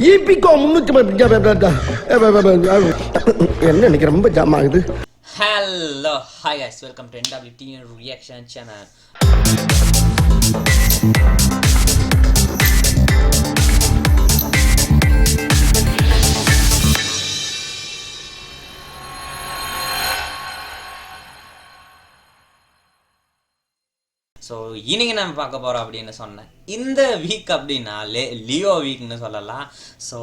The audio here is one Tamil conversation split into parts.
ஈபிகோ 300 என்ன இன்னைக்கு ரொம்ப ஜாம் ஆகுது. Hello, hi guys, welcome to NWTN reaction channel. So இன்னைக்கு நம்ம பார்க்க போகிறோம் அப்படின்னு சொன்னேன். இந்த வீக் அப்படின்னா லியோ வீக்னு சொல்லலாம். ஸோ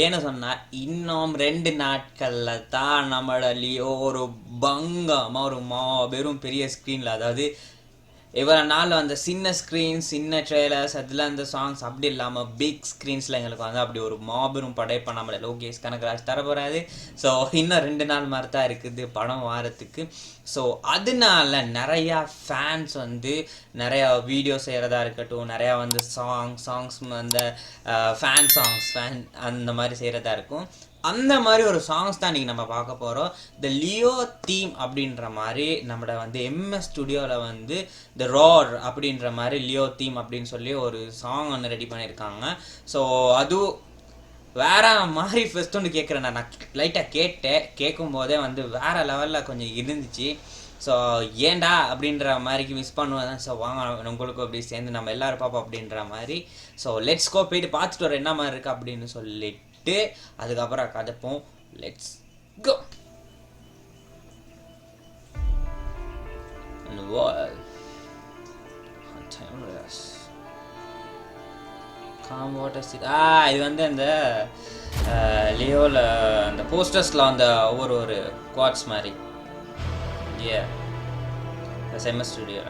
ஏன்னு சொன்னால் இன்னும் 2 நாட்களில் தான் நம்மளோட லியோ ஒரு பங்கமாக ஒரு மாபெரும் பெரிய ஸ்க்ரீனில், அதாவது இவ்வளோ நாள் அந்த சின்ன ஸ்க்ரீன்ஸ் சின்ன ட்ரெய்லர்ஸ் அதில் அந்த சாங்ஸ் அப்படி இல்லாமல் பிக் ஸ்க்ரீன்ஸில் எங்களுக்கு வந்து அப்படி ஒரு மாபெரும் படைப்பை நம்மளை லோகேஷ் கனகராஜ் தரப்போறாரு. ஸோ இன்னும் 2 நாள் மாதிரி தான் இருக்குது படம் வாரத்துக்கு. ஸோ அதனால நிறையா ஃபேன்ஸ் வந்து நிறையா வீடியோ செய்கிறதா இருக்கட்டும், நிறையா வந்து சாங்ஸ் அந்த ஃபேன் அந்த மாதிரி செய்கிறதா இருக்கும். அந்த மாதிரி ஒரு சாங்ஸ் தான் இன்றைக்கி நம்ம பார்க்க போகிறோம். த லியோ தீம் அப்படின்ற மாதிரி நம்மளோட வந்து MS ஸ்டுடியோவில் வந்து த ரார் அப்படின்ற மாதிரி லியோ தீம் அப்படின்னு சொல்லி ஒரு சாங் ஒன்று ரெடி பண்ணியிருக்காங்க. ஸோ அதுவும் வேற மாதிரி ஃபர்ஸ்ட் ஒன்று கேட்குறேன். நான் லைட்டாக கேட்கும் போதே வந்து வேறு லெவலில் கொஞ்சம் இருந்துச்சு. ஸோ ஏண்டா அப்படின்ற மாதிரிக்கு மிஸ் பண்ணுவேன். ஸோ வாங்க உங்களுக்கு அப்படி சேர்ந்து நம்ம எல்லோரும் பார்ப்போம் அப்படின்ற மாதிரி. ஸோ லெட்ஸ் கோ, போயிட்டு பார்த்துட்டு வர என்ன மாதிரி இருக்குது அப்படின்னு சொல்லிட்டு அதுக்கப்புறம் கதைப்போம். Let's go. இது வந்து அந்த லியோவில் அந்த போஸ்டர்ஸில் அந்த ஒவ்வொரு குவாட்ஸ் மாதிரி MS studio.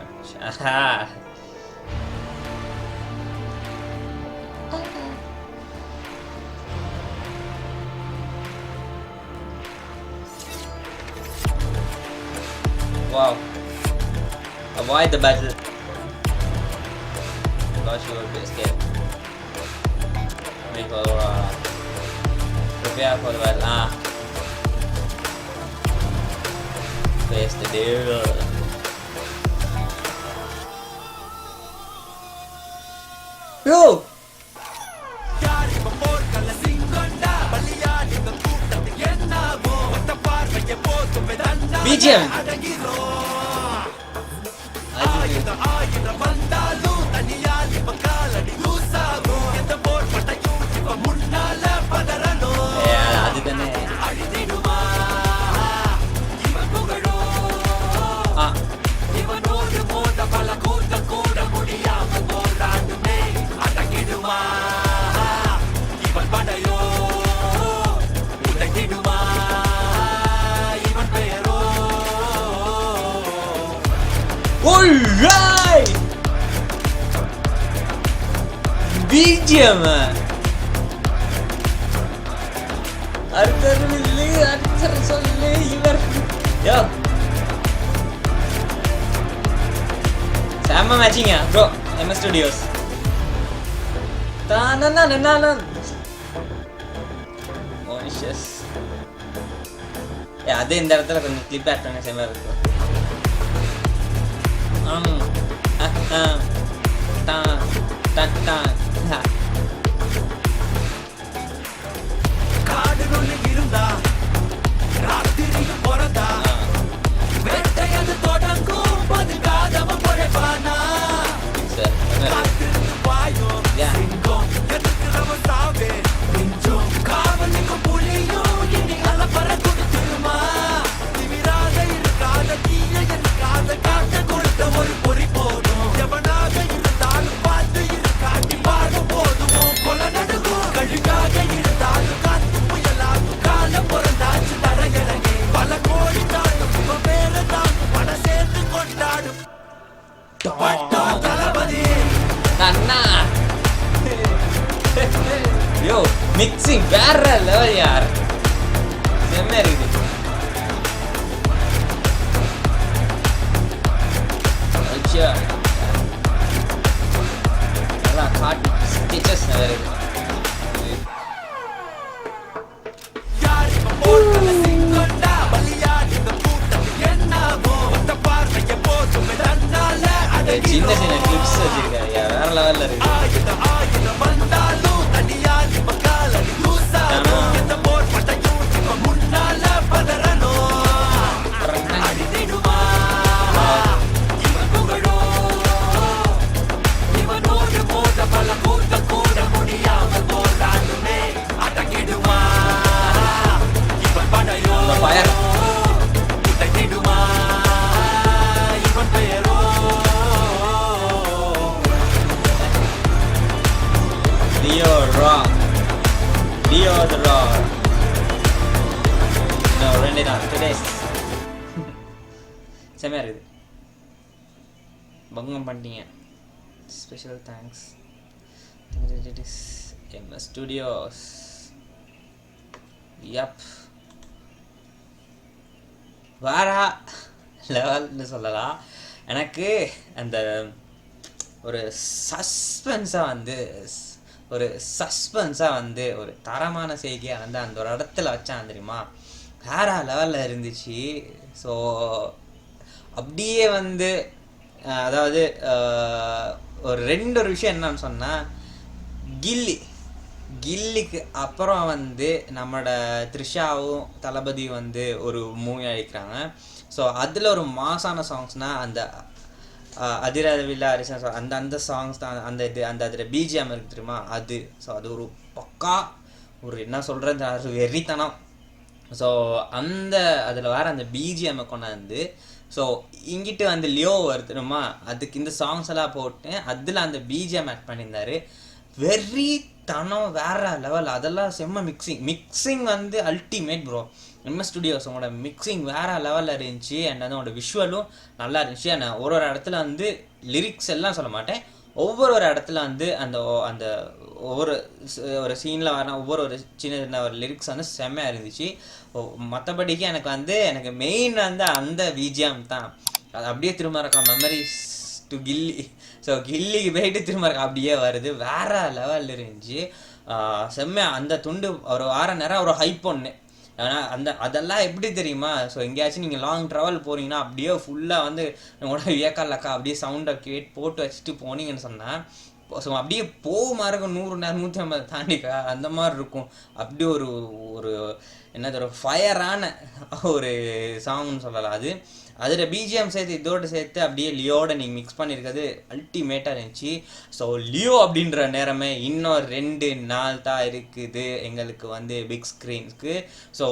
Wow. Avoid the battle. Because you will be escape. Prepare for the battle. Face the devil. Yo! BGM. Alright! BGM! அடுத்த சொல்லு இவர். யோ செம்ம மேட்சிங்க bro. MS studios Monish S. அதே இந்த இடத்துல கொஞ்சம் கிளிப் ஆட் பண்ண செம்ம இருக்கும். Yo, mixing வேற லெவல் யார், செம்ம இருக்குது. அச்சா நல்லா காட் ஸ்டிச்சஸ் வேற இருக்கு. சின்ன சின்ன கிளிப்ஸ் வச்சிருக்காரு, வேற லெவல்ல இருக்கு. the rock. No, ரெண்டு தான் டுடே செமையாக இருக்குது. பங்கம் பண்ணிட்டீங்க. Special thanks MS Studios. Yep. வேற லெவல்னு சொல்லலாம். எனக்கு அந்த ஒரு சஸ்பென்ஸாக வந்து ஒரு தரமான செய்தியை வந்து அந்த ஒரு இடத்துல வச்சான் தெரியுமா, வேற லெவலில் இருந்துச்சு. ஸோ அப்படியே வந்து அதாவது ஒரு ஒரு விஷயம் என்னன்னு சொன்னால், கில்லிக்கு அப்புறம் வந்து நம்மளோட த்ரிஷாவும் தளபதியும் வந்து ஒரு மூவி அடிக்கிறாங்க. ஸோ அதில் ஒரு மாசான சாங்ஸ்னால் அந்த அதிரவில்லா அரிசன் அந்த சாங்ஸ் தான். அந்த அதில் பிஜிஎம் இருக்குது தெரியுமா, அது. ஸோ அது ஒரு பக்கா ஒரு என்ன சொல்கிறது, அது வெறித்தனம். ஸோ அந்த அதில் வர அந்த பிஜிஎம்மை கொண்டாந்து ஸோ இங்கிட்டு வந்து லியோ வருதுமா, அதுக்கு இந்த சாங்ஸ் எல்லாம் போட்டு அதில் அந்த பிஜிஎம் ஆட் பண்ணியிருந்தாரு. வெறித்தனம் வேற லெவல். அதெல்லாம் செம்ம மிக்சிங் வந்து அல்டிமேட் ப்ரோ. MS Studios உங்களோட மிக்சிங் வேற லெவலில் இருந்துச்சு. அண்ட் வந்து உங்களோட விஷுவலும் நல்லா இருந்துச்சு. அண்ட் ஒரு இடத்துல வந்து லிரிக்ஸ் எல்லாம் சொல்ல மாட்டேன், ஒவ்வொரு இடத்துல வந்து அந்த அந்த ஒவ்வொரு ஒரு சீனில் வர ஒரு சின்ன ஒரு லிரிக்ஸ் வந்து செம்மையாக இருந்துச்சு. மற்றபடிக்கு எனக்கு மெயின் வந்து அந்த பிஜிஎம் தான். அது அப்படியே திரும்ப இருக்கா மெமரிஸ் டு கில்லி. ஸோ கில்லிக்கு போயிட்டு திரும்ப இருக்கா அப்படியே வருது. வேற லெவலில் இருந்துச்சு. செம்மையாக அந்த துண்டு ஒரு வாரம் நேரம் ஒரு ஹைப் ஒன்று. ஆனால் அதெல்லாம் எப்படி தெரியுமா, ஸோ எங்கேயாச்சும் நீங்கள் லாங் ட்ராவல் போகிறீங்கன்னா அப்படியே ஃபுல்லாக வந்து உங்களோட வியக்காலக்கா அப்படியே சவுண்டை போட்டு வச்சுட்டு போனீங்கன்னு சொன்னால், ஸோ அப்படியே போகுமா இருக்கும் 100 150 தாண்டிக்கா அந்த மாதிரி இருக்கும். அப்படி ஒரு என்னது ஒரு ஃபயரான ஒரு சாங்னு சொல்லலாம். அதில் பிஜிஎம் சேர்த்து இதோடு சேர்த்து அப்படியே லியோட நீங்கள் மிக்ஸ் பண்ணியிருக்கிறது அல்டிமேட்டாக இருந்துச்சு. ஸோ லியோ அப்படின்ற நேரமே இன்னும் 2 நாள் தான் இருக்குது எங்களுக்கு வந்து பிக் ஸ்க்ரீன்ஸ்க்கு. ஸோ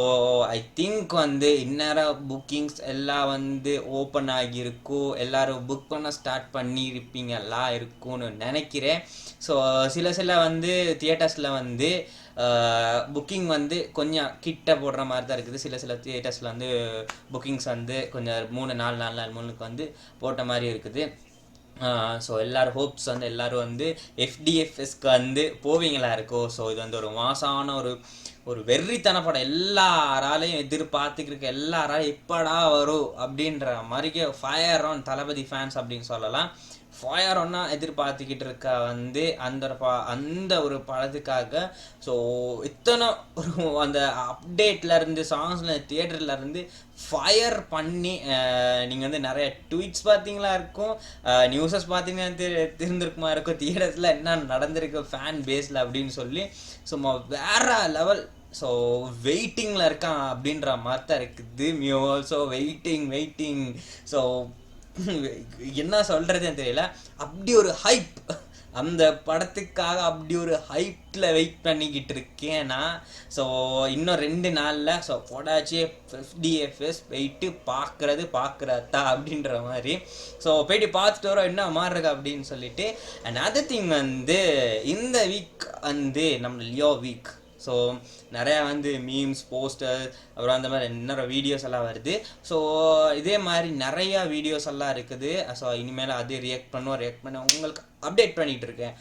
ஐ திங்க் வந்து இந்நேரம் புக்கிங்ஸ் எல்லாம் வந்து ஓப்பன் ஆகியிருக்கும், எல்லோரும் புக் பண்ண ஸ்டார்ட் பண்ணியிருப்பீங்கலாம் இருக்கும்னு நினைக்கிறேன். ஸோ சில வந்து தியேட்டர்ஸில் வந்து புக்கிங் வந்து கொஞ்சம் கிட்ட போடுற மாதிரி தான் இருக்குது. சில தியேட்டர்ஸில் வந்து புக்கிங்ஸ் வந்து கொஞ்சம் 3-4 நாள் வந்து போட்ட மாதிரி இருக்குது. ஸோ எல்லோரும் ஹோப்ஸ் வந்து எல்லோரும் வந்து FDFSக்கு வந்து போவீங்களா இருக்கோ. ஸோ இது வந்து ஒரு மாசான ஒரு வெறித்தன படம். எல்லாராலையும் எதிர்பார்த்துக்கிட்டு எல்லாராலையும் எப்படா வரும் அப்படின்ற மாதிரிக்கே ஃபயர் ஆன் தளபதி ஃபேன்ஸ் அப்படின்னு சொல்லலாம். ஃபயர் ஒன்னா எதிர்பார்த்துக்கிட்டு இருக்க வந்து அந்த ஒரு படத்துக்காக. ஸோ இத்தனை ஒரு அந்த அப்டேட்லேருந்து சாங்ஸ்ல தியேட்டர்லேருந்து ஃபயர் பண்ணி நீங்கள் வந்து நிறைய ட்வீட்ஸ் பார்த்தீங்களா இருக்கும், நியூஸஸ் பார்த்தீங்கன்னா தெரிஞ்சிருக்குமா இருக்கும், தியேட்டர்ஸில் என்ன நடந்திருக்கு ஃபேன் பேஸில் அப்படின்னு சொல்லி சும்மா வேற லெவல். ஸோ வெயிட்டிங்கில் இருக்கான் அப்படின்ற மாதிரி தான் இருக்குது. Mu also waiting. ஸோ என்ன சொல்கிறதுன்னு தெரியல, அப்படி ஒரு ஹைப் அந்த படத்துக்காக அப்படி ஒரு ஹைப்பில் வெயிட் பண்ணிக்கிட்டு இருக்கேன்னா. ஸோ இன்னும் 2 நாளில் ஸோ போடாச்சு FDFS போயிட்டு பார்க்குறதா அப்படின்ற மாதிரி. ஸோ போயிட்டு பார்த்துட்டு வரோம் என்ன மாதிரி இருக்கு அப்படின்னு சொல்லிட்டு. அண்ட் அதர் திங் வந்து இந்த வீக் வந்து நம்ம லியோ வீக். ஸோ நிறையா வந்து மீம்ஸ், போஸ்டர், அப்புறம் அந்த மாதிரி நிறைய வீடியோஸ் எல்லாம் வருது. ஸோ இதே மாதிரி நிறையா வீடியோஸ் எல்லாம் இருக்குது. ஸோ இனிமேல் அது ரியாக்ட் பண்ண உங்களுக்கு அப்டேட் பண்ணிகிட்டு இருக்கேன்.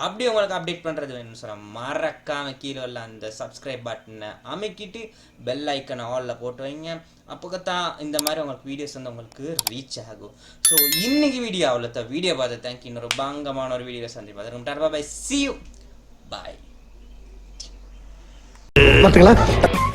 அப்படி உங்களுக்கு அப்டேட் பண்ணுறது வேணும்னு சொல்ல மறக்காம கீழே உள்ள அந்த சப்ஸ்கிரைப் பட்டனை அமைக்கிட்டு பெல் ஐக்கனை ஆலில் போட்டு வைங்க. அப்போ தான் இந்த மாதிரி உங்களுக்கு வீடியோஸ் வந்து உங்களுக்கு ரீச் ஆகும். ஸோ இன்னைக்கு வீடியோ அவ்வளோதான். வீடியோ பார்த்து தேங்க்யூ. இன்னொரு பங்கமான ஒரு வீடியோ சந்திப்பா. பை. See you. Bye. பார்த்துக்கலாம்.